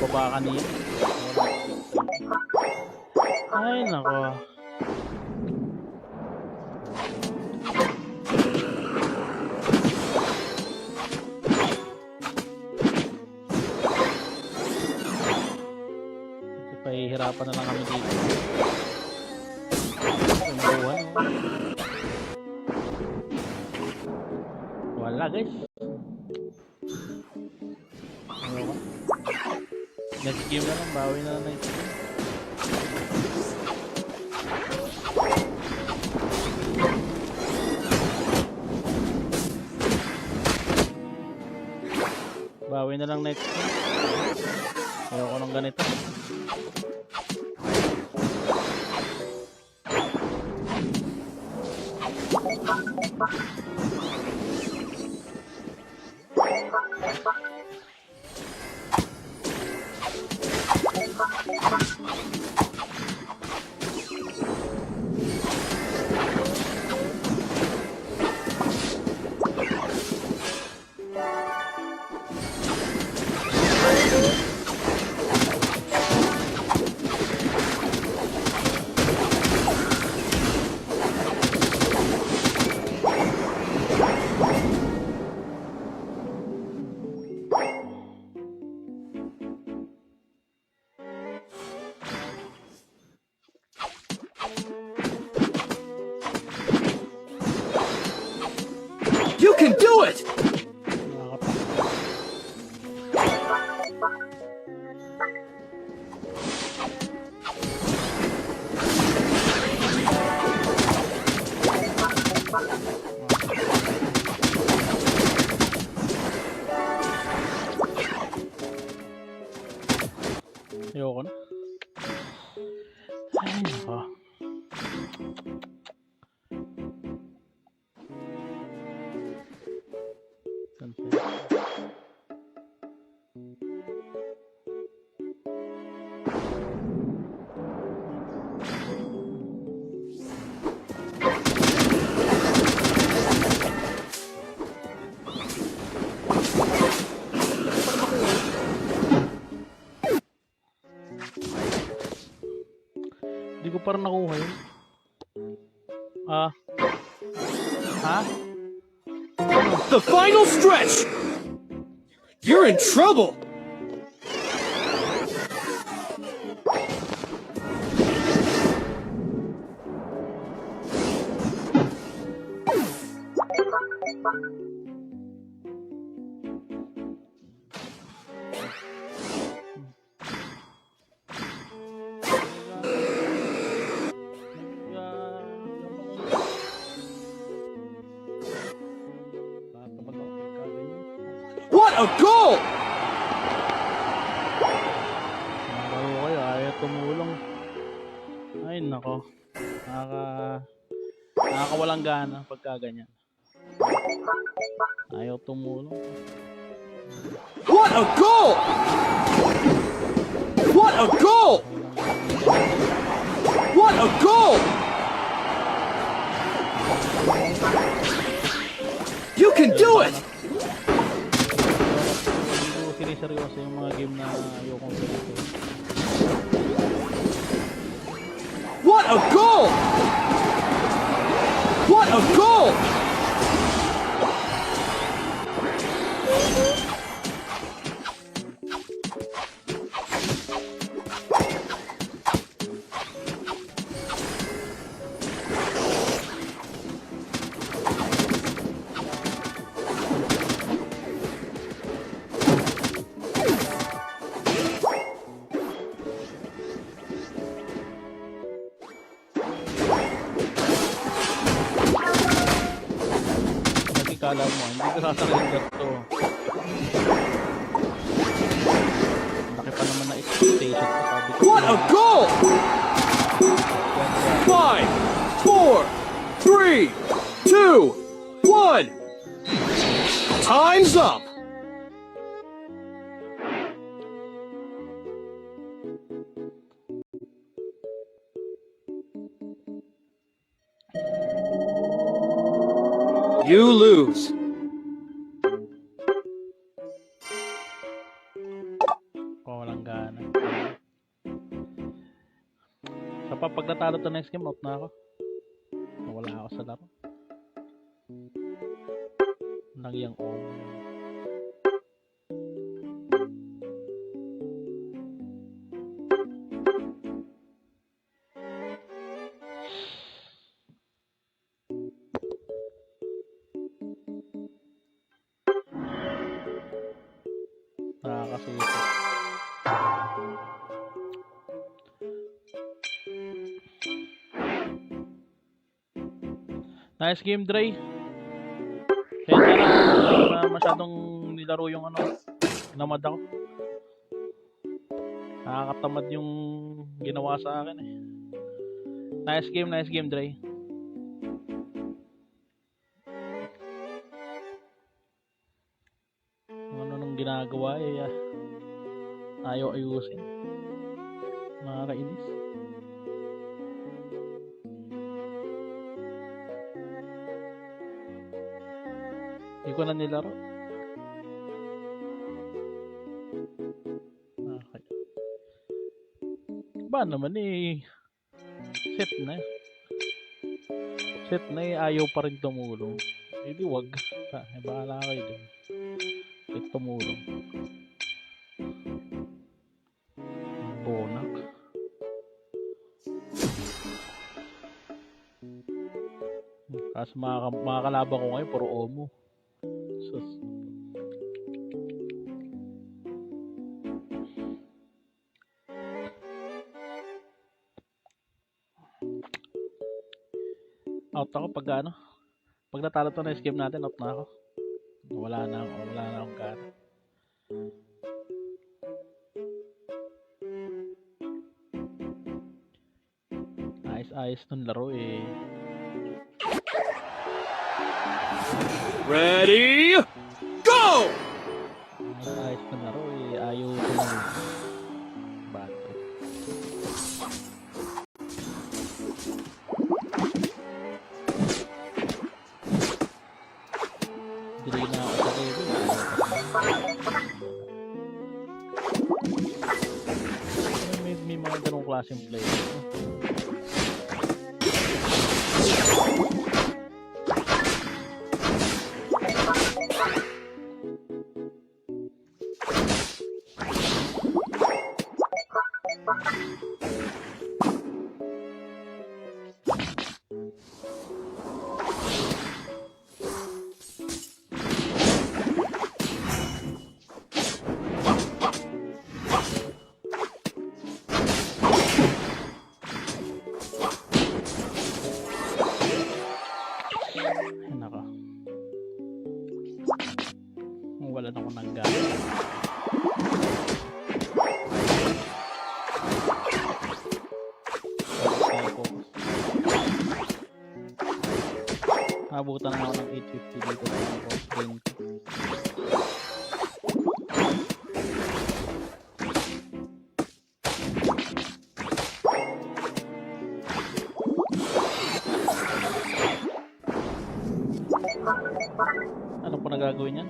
bababa kanina. Ay, nako. Pahihirapan na lang kami dito. Tumbuhan. Wala guys. Ano ba? Next game na lang. Bawi na lang next game. Bawi na lang next game. Ayoko nang ganito. You can do it! Ayoko na. Ay, nako. Hindi ko parang nakuha yun. Ah. Ha? The final stretch! You're in trouble! What a goal! Laro kayo, ayaw tumulong. Ay, nako. Nakakawalang gana pagka ganyan. Ayaw tumulong. What a goal! What a goal! What a goal! You can do it! Hindi ko seryoso yung mga game na ayokong ganito. What a goal! What a goal! Kala mo, hindi ko sasakinder to. Laki pa naman na expectation ko, sabi ko. What a goal! 5, 4, 3, 2, 1. Time's up! You lose. Walang Kapag pag natalo to next game, out na ako. Nawala ako sa laro. Nagyang om. Nakakasuso. Nice game, Dre. Kaya sana masyadong nilaro yung ano. Namad ako. Nakakatamad yung ginawa sa akin eh. Nice game, Dre. Ano nung ginagawa eh. Ayaw ayusin. Nakakainis. Hindi ko na nilaro. Okay. Ba naman eh. Set na. Set na eh. Ayaw pa rin tumulong. Eh di wag. Bahala kayo dun. Kahit tumulong. Bonak. Kasi mga kalaban ko ngayon puro omo. Sus. Out ako pag ano. Pag natalo to na escape natin, out na ako. Wala na akong gana. Ayos nung laro eh. Ready, go! Ayos nung laro eh. Ayaw tumulong. Bad trip. Dili na ako sa kayo. May mga ganong klaseng player. Naka. Wala na akong nanggaling. Abutan na ako ng 850 dito sa screen ko. Ano po nagagawin yan?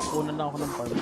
Punan na ako ng farm.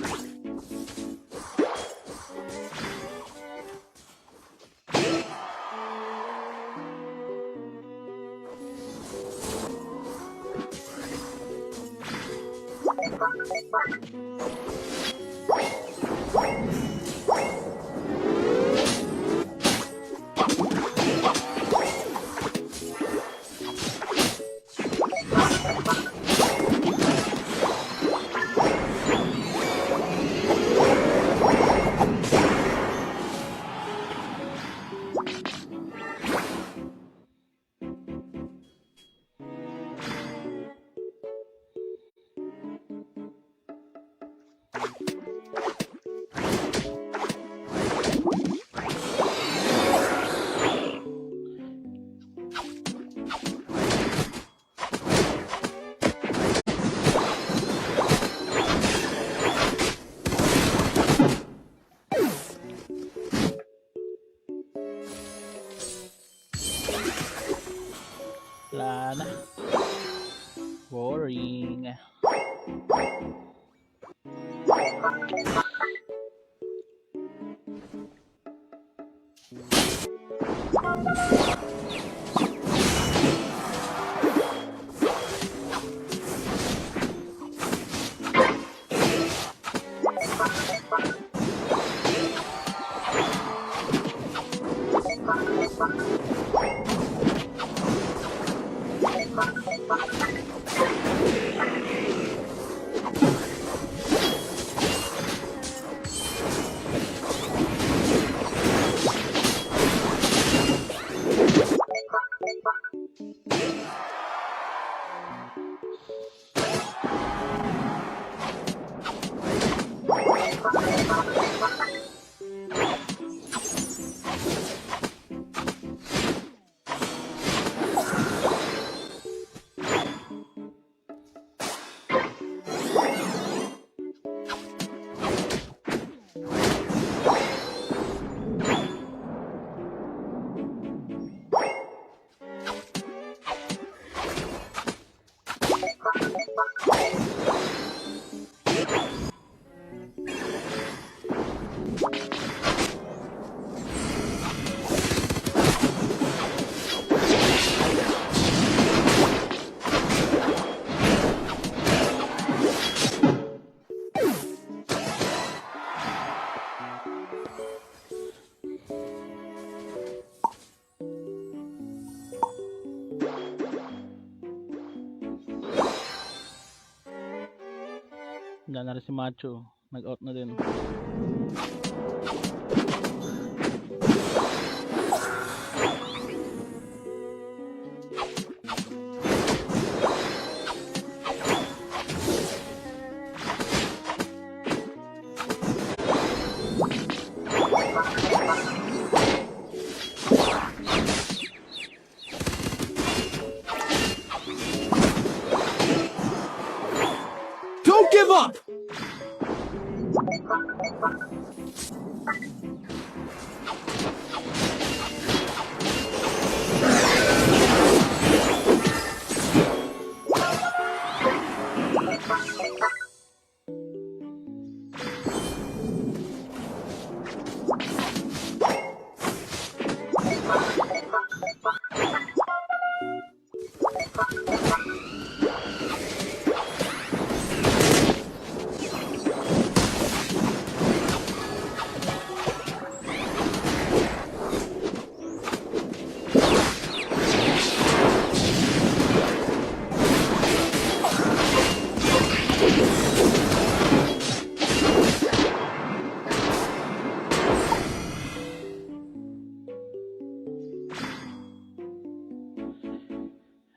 Wala na rin si Macho. Nag-out na din. Don't give up!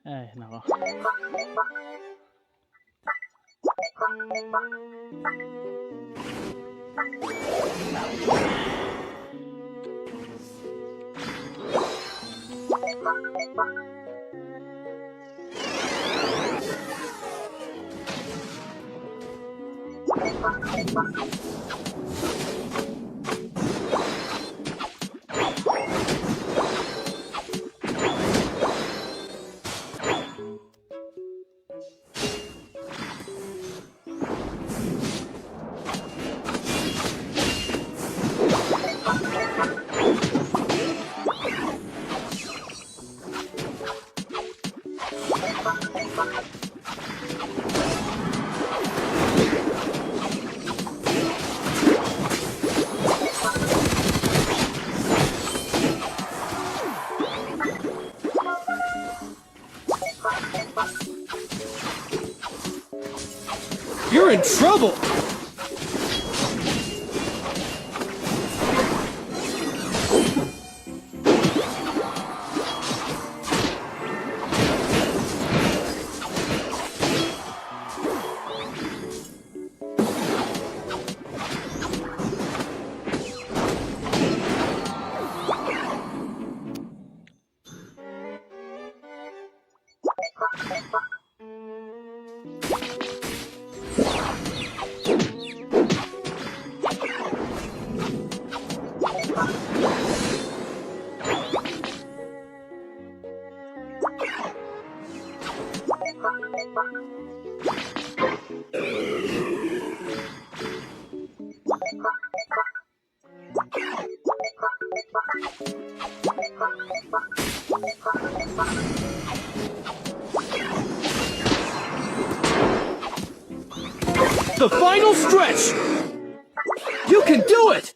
Ay, nako. You're in trouble! The final stretch! You can do it!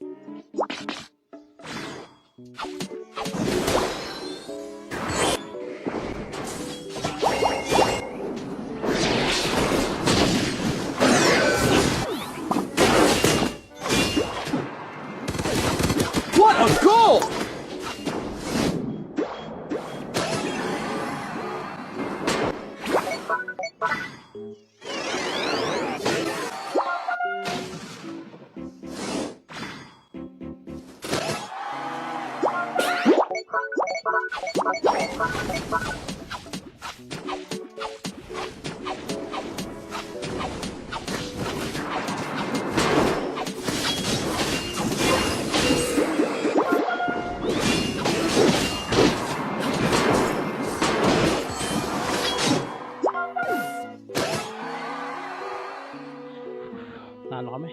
Nalo kami.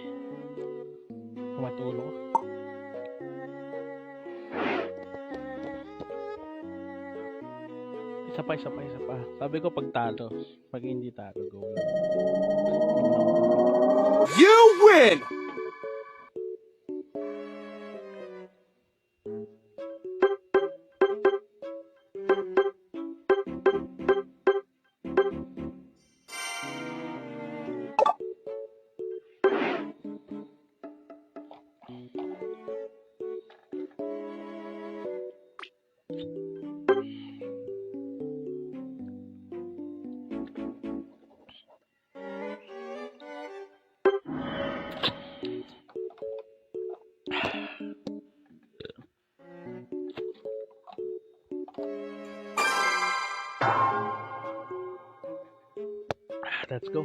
Tumatulo ko. Isa pa. Sabi ko pag talo. Pag hindi talo, go lang. You win! Let's go.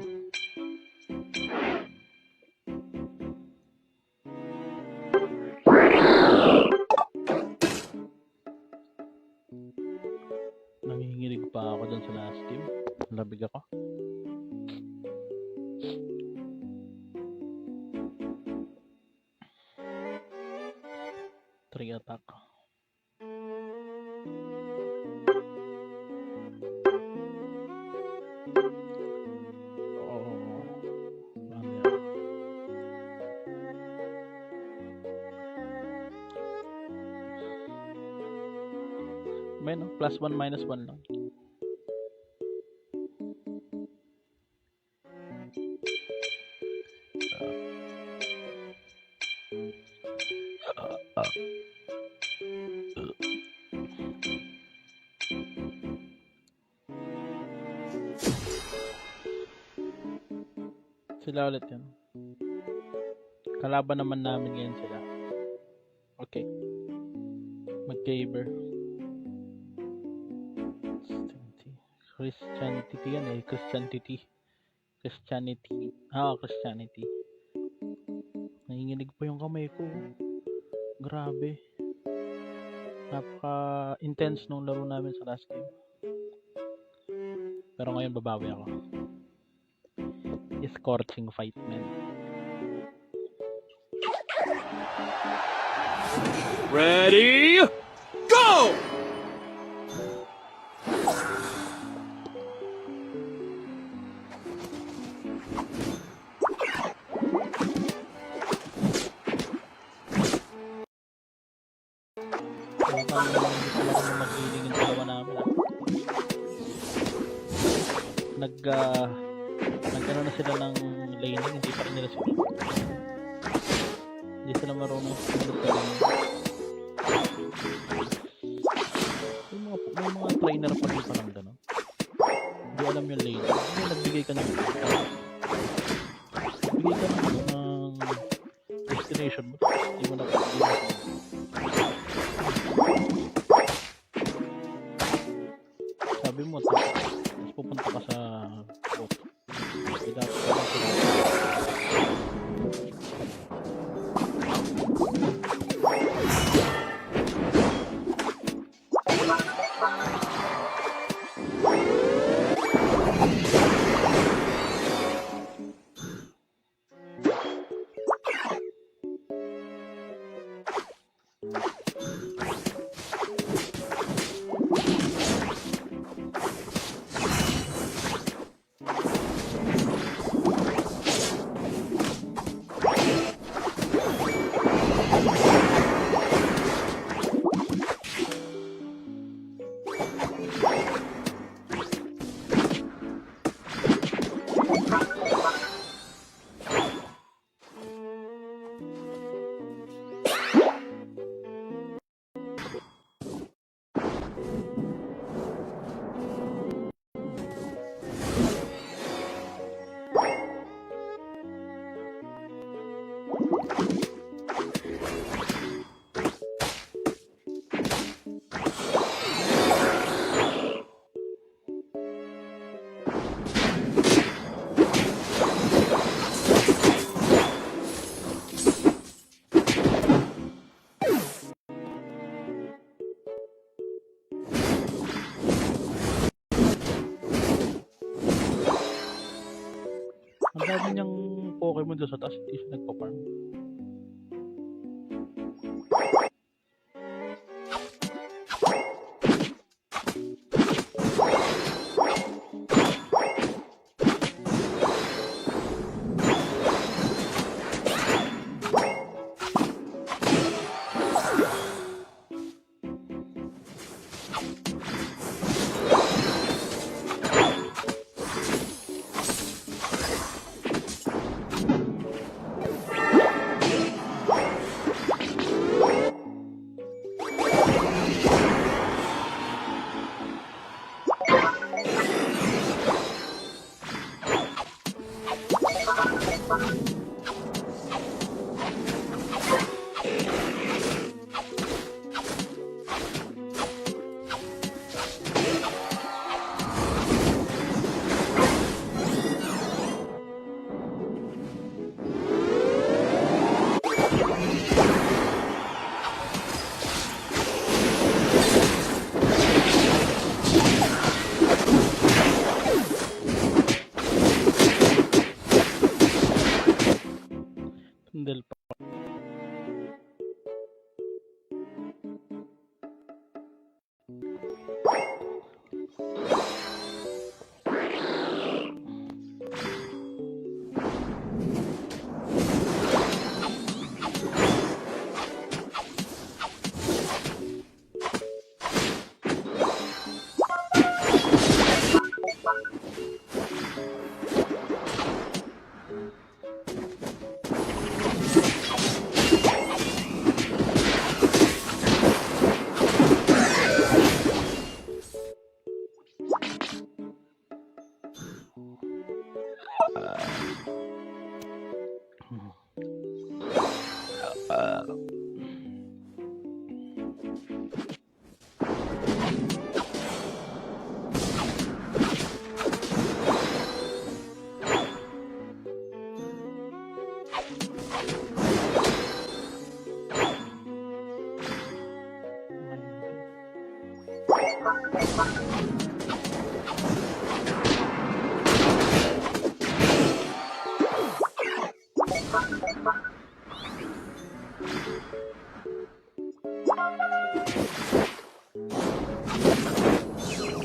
Nanginginig pa ako dun sa last game. Labig ako. Three attack. May no? +1 -1 lang. Sila ulit yan. Kalaban naman namin ngayon sila. Okay. MacGyver. Christianity yan eh. Christianity. Christianity. Nanginginig pa yung kamay ko. Grabe. Napaka-intense nung laro namin sa last game. Pero ngayon babawi ako. Scorching fight, man. Ready, go! Mag-healing yung dalawa namin. Nagano na sila ng laning, hindi pa rin nila sila. Hindi sila marunong sumunod sa lane. May mga trainer pa rin parang gano'n. Hindi alam yung lane. Hindi nagbigay ka ng destination mo. Hindi mo na sabi mo, tapos pupunta ka sa bot. Ang dami niyang Pokemon doon sa taas, hindi siya nagpa-farm. Tundel pa.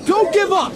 Don't give up!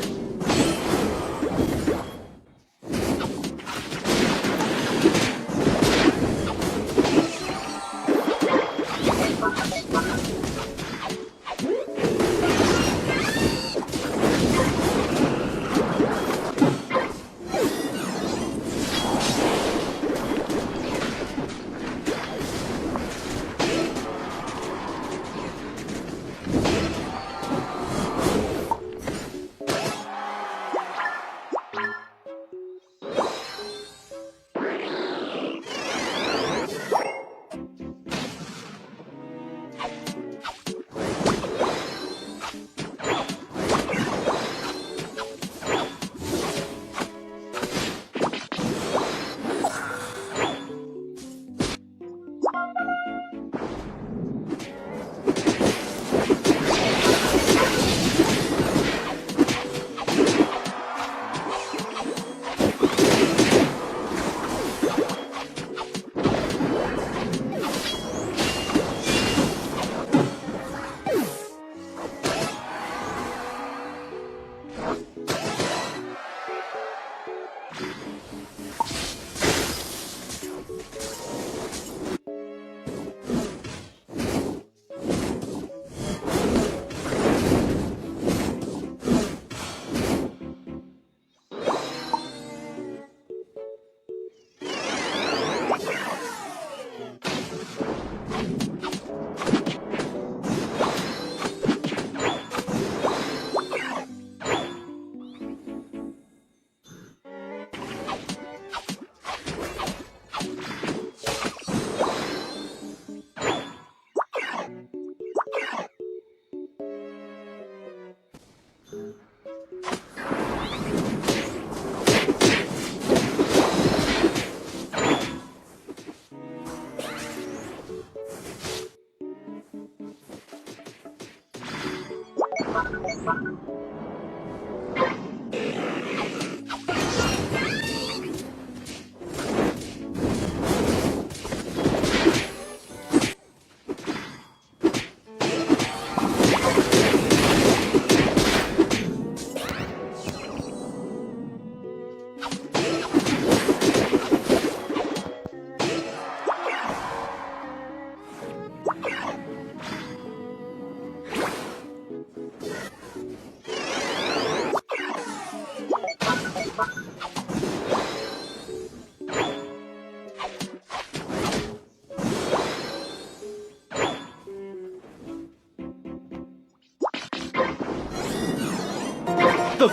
The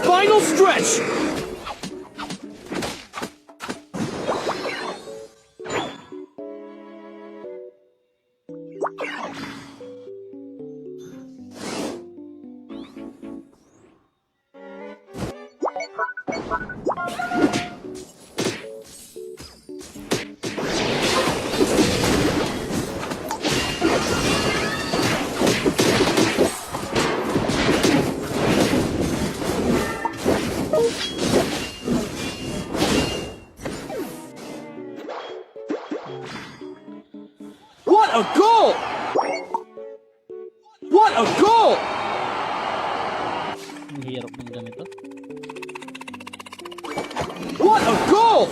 final stretch! What a goal! What a goal! Ang hirap ng ganito. What a goal!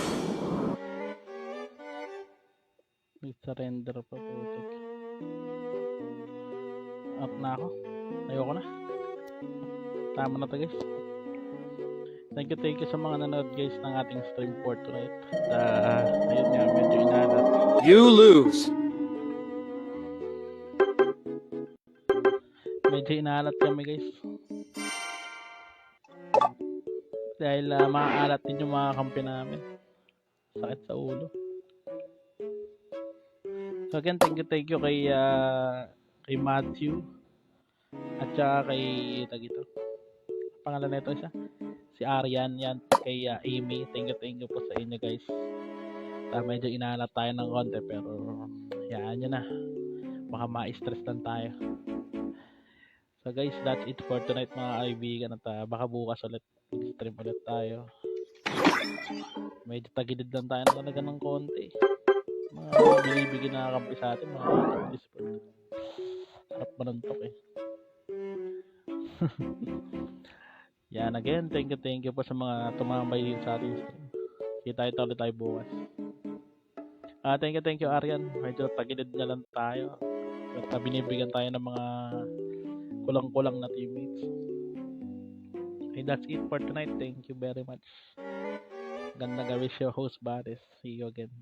May surrender pa putik. Up na ako. Ayoko na. Tama na to guys. Thank you sa mga nanood guys ng ating stream for tonight. Ayun nga, medyo inalat. You lose. Medyo inalat kami guys. Dahil maaalat din yung mga kampi namin. Sakit sa ulo. So again, thank you kay Matthew at saka kay tagito. Pangalan nito isa? Si Arian yan, kay Amy. Thank you po sa inyo guys. Medyo inalat tayo ng konti pero yan nyo na. Baka ma-stress lang tayo. So guys, that's it for tonight mga kaibigan at baka bukas ulit stream ulit tayo. Medyo tagilid lang tayo na talaga ng konti. Mga binibigyan na kampi sa atin mga Discord. Harap manuntok eh. Yan again, thank you po sa mga tumambay din sa ating stream. Kita ulit tayo bukas. Thank you Arian. Medyo tagilid na lang tayo. At binibigyan tayo ng mga kulang-kulang na teammates. Okay, that's it for tonight. Thank you very much. Ganda ga wish your host Baris. See you again.